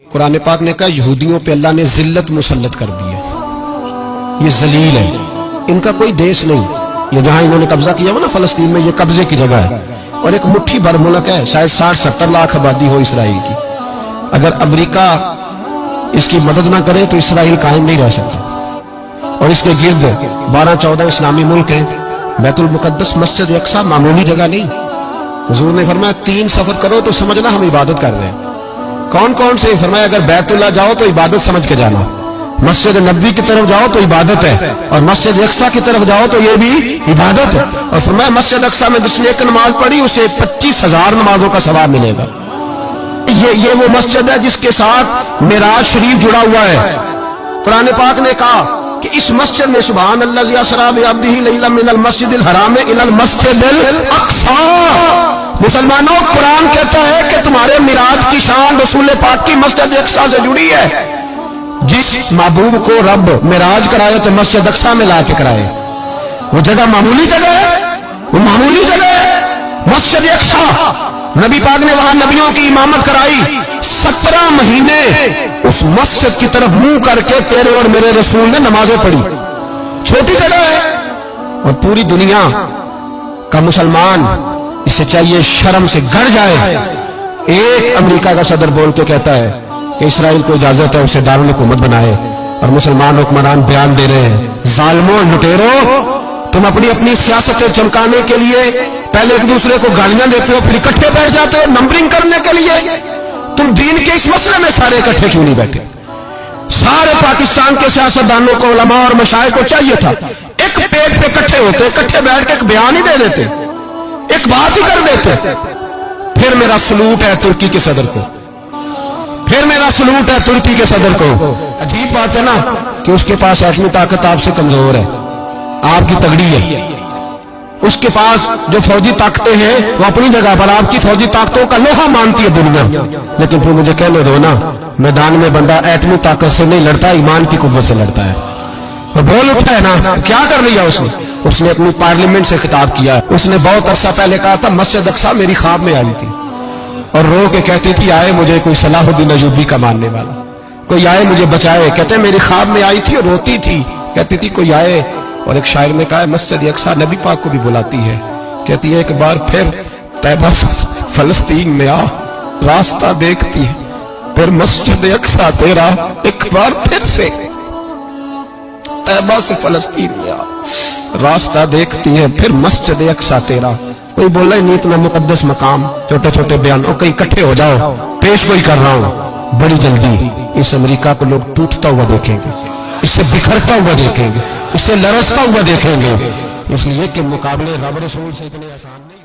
कुरान पाक ने कहा यहूदियों पे अल्लाह ने जिल्लत मुसल्लत कर दी है, ये जलील है, इनका कोई देश नहीं। ये जहां इन्होंने कब्जा किया हुआ ना फलस्तीन में, ये कब्जे की जगह है और एक मुट्ठी भर मुल्क है, शायद 60-70 लाख आबादी हो इसराइल की। अगर अमेरिका इसकी मदद ना करे तो इसराइल कायम नहीं रह सकता। और इसके गिर्द 12-14 इस्लामी मुल्क हैं। बैतुल मुकद्दस मस्जिद अक्सा मामूली जगह नहीं। हुजूर ने फरमाया 3 सफर करो तो समझना हम इबादत कर रहे हैं। कौन कौन से? फरमाया अगर बैतुल्लाह जाओ तो इबादत समझ के जाना, मस्जिद नबी की तरफ जाओ तो इबादत है, और मस्जिद अक्सा की तरफ जाओ तो ये भी इबादत है। और फरमाया मस्जिद अक्सा में जिसने एक नमाज पढ़ी उसे 25,000 नमाजों का सवाब मिलेगा। ये वो मस्जिद है जिसके साथ मिराज शरीफ जुड़ा हुआ है। कुरान पाक ने कहा कि इस मस्जिद में सुभान अल्लाज़ी असरा बिअब्दिही लैलन मिनल मस्जिदिल हराम इलल मस्जिदिल अक्सा। मुसलमानों, कुरान कहता है कि तुम्हारे मिराज की शान रसूल पाक की मस्जिद अक्सा से जुड़ी है। जिस महबूब को रब मिराज कराए तो मस्जिद अक्सा में ला के कराए। वो जगह मामूली जगह है, वो मामूली जगह है मस्जिद अक्सा। नबी पाक ने वहां नबियों की इमामत कराई। 17 महीने उस मस्जिद की तरफ मुंह करके तेरे और मेरे रसूल ने नमाजें पढ़ी। छोटी जगह है और पूरी दुनिया का मुसलमान इसे चाहिए शर्म से गड़ जाए। एक अमेरिका का सदर बोल के कहता है कि इसराइल को इजाजत है उसे दारुल हुकूमत बनाए, और मुसलमान हुक्मरान बयान दे रहे हैं जालिमों लुटेरो, तुम अपनी अपनी सियासतें चमकाने के लिए पहले एक दूसरे को गालियां देते हो, फिर इकट्ठे बैठ जाते हो नंबरिंग करने के लिए। तुम दीन के इस मसले में सारे इकट्ठे क्यों नहीं बैठे? सारे पाकिस्तान के सियासतदानों को, उलमा और मशाइख को चाहिए था एक पेज पे इकट्ठे होते, इकट्ठे बैठ के एक बयान ही दे देते, एक बात ही कर देते। फिर मेरा सलूट है तुर्की के सदर को, फिर मेरा सलूट है तुर्की के सदर को। अजीब बात है ना कि उसके पास एटमी ताकत आपसे कमजोर है, आपकी तगड़ी है। उसके पास जो फौजी ताकतें हैं वो अपनी जगह पर आपकी फौजी ताकतों का लोहा मानती है दुनिया। लेकिन फिर मुझे कहने दो ना, मैदान में बंदा एटमी ताकत से नहीं लड़ता, ईमान की कुव्वत से लड़ता है। वो बोल उठा है ना, क्या कर लिया उसने अपनी पार्लियामेंट से खिताब किया। उसने बहुत अरसा पहले कहा था मस्जिद अक्सा मेरी ख्वाब में आई थी और रो के कहती थी आए मुझे कोई सलाहुद्दीन अय्यूबी का मानने वाला, कोई आए मुझे बचाए। कहते मेरी ख्वाब में आई थी और रोती थी, कहती थी कोई आए। और एक शायर ने कहा मस्जिद अक्सा नबी पाक को भी बुलाती है, कहती है एक बार फिर तैबा फलस्तीन में आ, रास्ता देखती है फिर मस्जिद अक्सा तेरा, एक बार फिर से तैबा से फलस्तीन में आ, रास्ता देखती है फिर मस्जिद अक्सा तेरा। कोई बोला ही नहीं इतना मुकद्दस मकाम, छोटे छोटे बयान, और कहीं इकट्ठे हो जाओ, पेश कोई कर रहा हूं। बड़ी जल्दी इस अमेरिका को लोग टूटता हुआ देखेंगे, इससे बिखरता हुआ देखेंगे, इससे लरसता हुआ देखेंगे, इसलिए कि मुकाबले रब रसूल से इतने आसान नहीं।